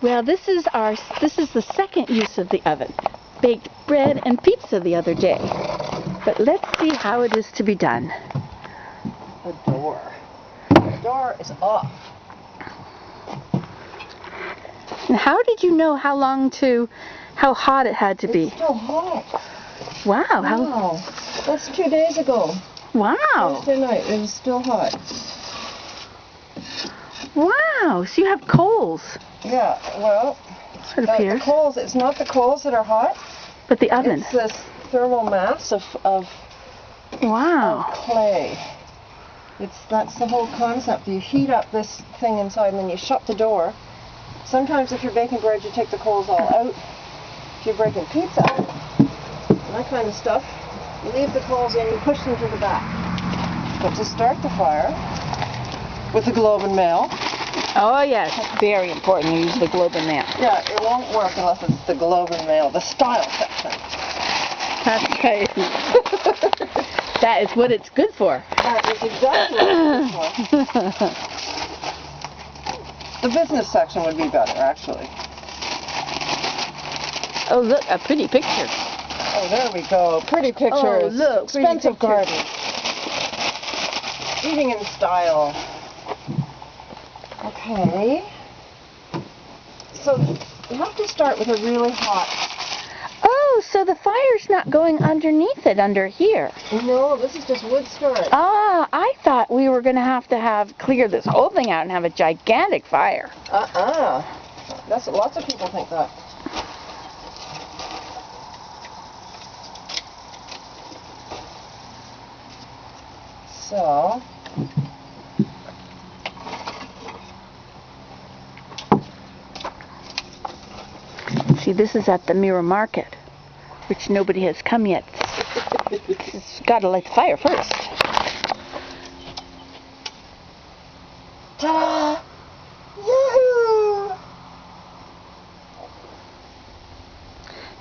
Well, this is the second use of the oven. Baked bread and pizza the other day. But let's see how it is to be done. The door. The door is off. And how did you know how hot it had to be? It's still hot. Wow. Wow. That's 2 days ago. Wow. Thursday night. It was still hot. Wow. So you have coals. Yeah, well, It appears. the coals, it's not the coals that are hot. But the oven. It's this thermal mass of Wow. clay. That's the whole concept. You heat up this thing inside and then you shut the door. Sometimes if you're baking bread, you take the coals all out. If you're breaking pizza, that kind of stuff, you leave the coals in, you push them to the back. But to start the fire with the globe and mail. Oh yes, very important. You use the globe and mail. Yeah, it won't work unless it's the globe and mail, the style section. That's right. That is what it's good for. That is exactly what it's good for. The business section would be better, actually. Oh look, a pretty picture. Oh, there we go. Pretty pictures. Oh look, expensive pretty garden. Eating in style. Okay. So you have to start with a really hot. Oh, so the fire's not going underneath it, under here. No, this is just wood storage. Ah, I thought we were going to have clear this whole thing out and have a gigantic fire. That's lots of people think that. So. See, this is at the Mirror Market, which nobody has come yet. It's got to light the fire first. Ta-da! Yahoo!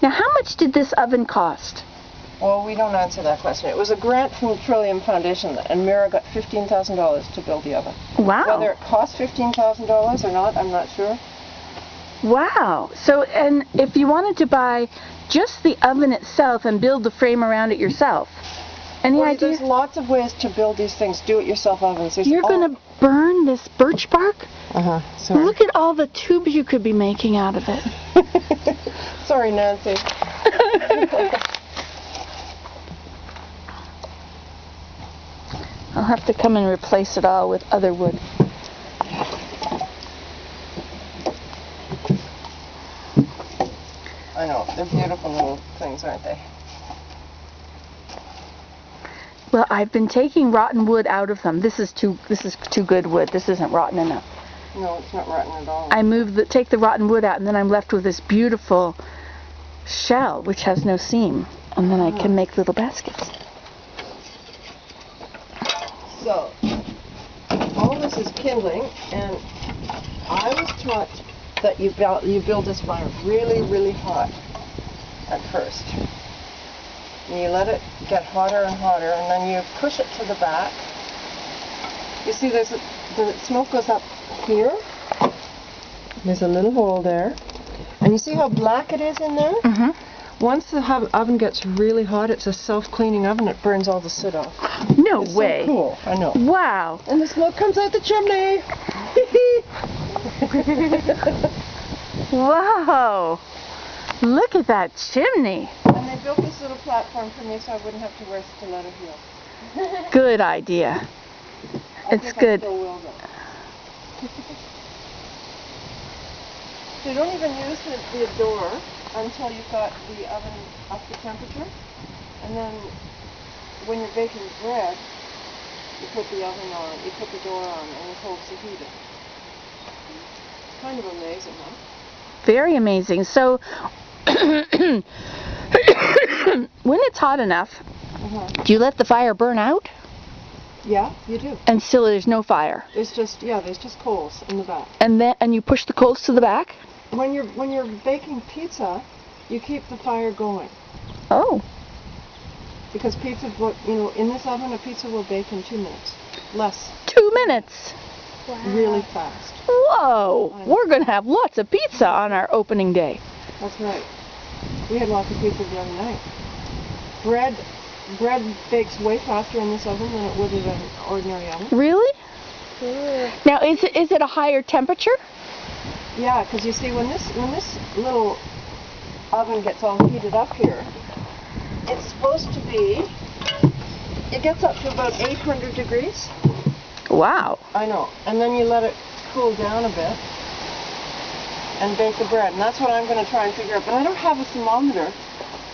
Now, how much did this oven cost? Well, we don't answer that question. It was a grant from the Trillium Foundation, and Mira got $15,000 to build the oven. Wow. Whether it cost $15,000 or not, I'm not sure. Wow. So, and if you wanted to buy just the oven itself and build the frame around it yourself, any idea? There's lots of ways to build these things, do-it-yourself ovens. You're going to burn this birch bark? Sorry. Look at all the tubes you could be making out of it. Sorry, Nancy. I'll have to come and replace it all with other wood. I know, they're beautiful little things, aren't they? Well, I've been taking rotten wood out of them. This is too good wood. This isn't rotten enough. No, it's not rotten at all. I take the rotten wood out, and then I'm left with this beautiful shell, which has no seam, and then I can make little baskets. So, all this is kindling, and I was taught that you build this fire really, really hot at first. And you let it get hotter and hotter, and then you push it to the back. You see, the smoke goes up here. There's a little hole there. And you see how black it is in there? Mm-hmm. Once the oven gets really hot, it's a self-cleaning oven. It burns all the soot off. No It's way. So cool. I know. Wow. And the smoke comes out the chimney. Whoa. Look at that chimney. And they built this little platform for me so I wouldn't have to wear stiletto heels. Good idea. It's good. I still will though. So you don't even use the door until you've got the oven up to temperature. And then when you're baking bread, you put the oven on, you put the door on, and it holds the heat in. It's kind of amazing, huh? Very amazing. So, when it's hot enough, do you let the fire burn out? Yeah, you do. And still there's no fire? There's just coals in the back. And you push the coals to the back? When you're baking pizza, you keep the fire going. Oh. Because pizza, in this oven, a pizza will bake in 2 minutes. Less. 2 minutes. really fast. Whoa! We're going to have lots of pizza on our opening day. That's right. We had lots of pizza the other night. Bread bakes way faster in this oven than it would in an ordinary oven. Really? Now, is it a higher temperature? Yeah, because you see, when this little oven gets all heated up here, it's supposed to be. It gets up to about 800 degrees. Wow. I know. And then you let it cool down a bit and bake the bread. And that's what I'm going to try and figure out. But I don't have a thermometer.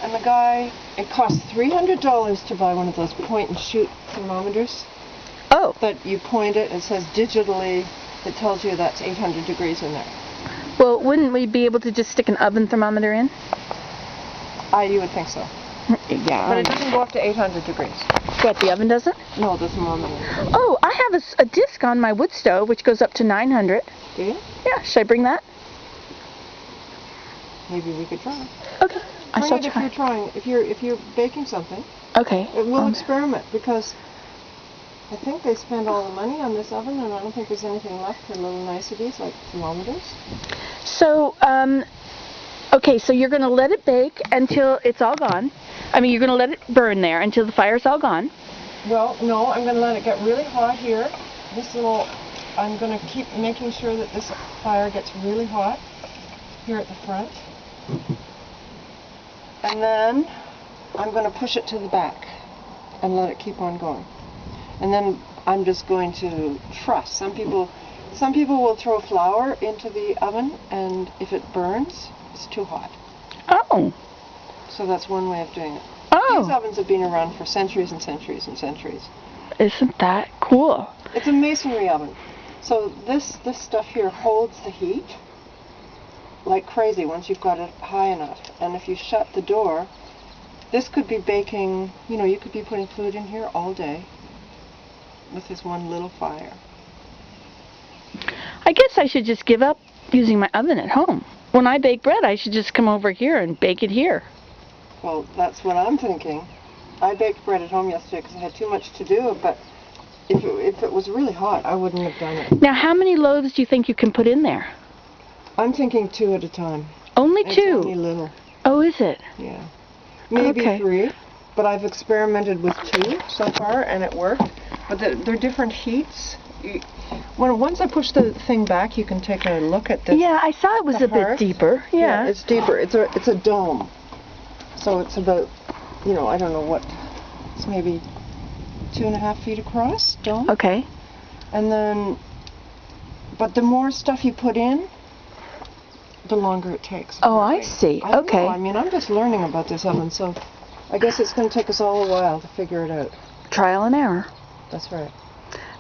And the guy, it costs $300 to buy one of those point and shoot thermometers. Oh. That you point it, it says digitally, it tells you that's 800 degrees in there. Well, wouldn't we be able to just stick an oven thermometer in? You would think so. Yeah. But it doesn't go up to 800 degrees. What, the oven doesn't? No, the thermometer. Oh, I have a disc on my wood stove which goes up to 900. Do you? Yeah, should I bring that? Maybe we could try. Okay. I Bring shall it if try. you're trying. If you're baking something, Okay. we'll experiment, because I think they spend all the money on this oven, and I don't think there's anything left for little niceties like thermometers. So, okay, so you're going to let it bake until it's all gone. I mean, you're going to let it burn there until the fire's all gone. Well, no, I'm going to let it get really hot here. I'm going to keep making sure that this fire gets really hot here at the front. And then I'm going to push it to the back and let it keep on going. And then I'm just going to truss. Some people will throw flour into the oven, and if it burns, it's too hot. Oh. So that's one way of doing it. Oh. These ovens have been around for centuries and centuries and centuries. Isn't that cool? It's a masonry oven. So this stuff here holds the heat like crazy once you've got it high enough. And if you shut the door, this could be baking, you could be putting food in here all day with this one little fire. I guess I should just give up using my oven at home. When I bake bread, I should just come over here and bake it here. Well, that's what I'm thinking. I baked bread at home yesterday because I had too much to do, but if it was really hot, I wouldn't have done it. Now, how many loaves do you think you can put in there? I'm thinking 2 at a time. Only It's 2? only little. Oh, is it? Yeah. Maybe Okay. 3, but I've experimented with 2 so far, and it worked. But they're different heats. Once I push the thing back, you can take a look at this. Yeah, I saw it was the a bit hearth. deeper. Yeah. It's deeper. It's a dome. So it's about, I don't know what, it's maybe 2.5 feet across, dome. Okay. And then, but the more stuff you put in, the longer it takes. Oh, I see. I don't Okay. know. I mean, I'm just learning about this oven, so I guess it's going to take us all a while to figure it out. Trial and error. That's right.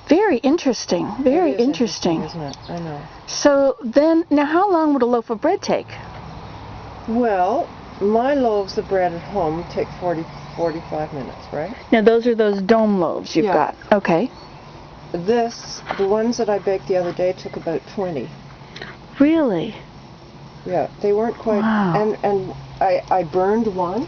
Very interesting. Very It is interesting. isn't it? I know. So then, now how long would a loaf of bread take? Well, my loaves of bread at home take 45 minutes, right? Now those are those dome loaves you've Yeah. got. Okay. The ones that I baked the other day took about 20. Really? Yeah, they weren't quite. Wow. And I burned one.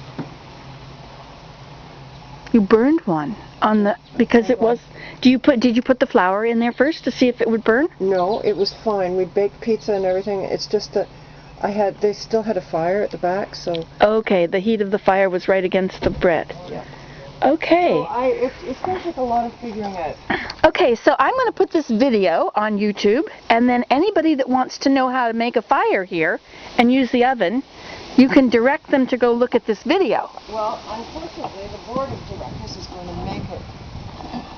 You burned one on the because it was. Did you put the flour in there first to see if it would burn? No, it was fine. We baked pizza and everything. It's just that they still had a fire at the back, so. Okay, the heat of the fire was right against the bread. Yeah. Okay. So it's going to take a lot of figuring out. Okay, so I'm going to put this video on YouTube, and then anybody that wants to know how to make a fire here and use the oven, you can direct them to go look at this video. Well, unfortunately, the board of directors is going to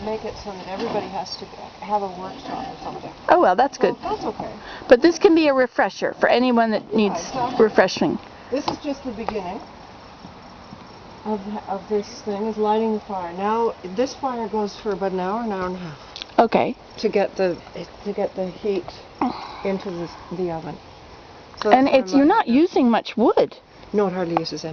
make it so that everybody has to have a workshop or something. Oh well, that's good. Well, that's okay. But this can be a refresher for anyone that needs exactly. refreshing. This is just the beginning of this thing, is lighting the fire. Now, this fire goes for about an hour and a half Okay. to get the heat into the oven. So And that's why I'm you're not lighting it. using much wood. No, it hardly uses any.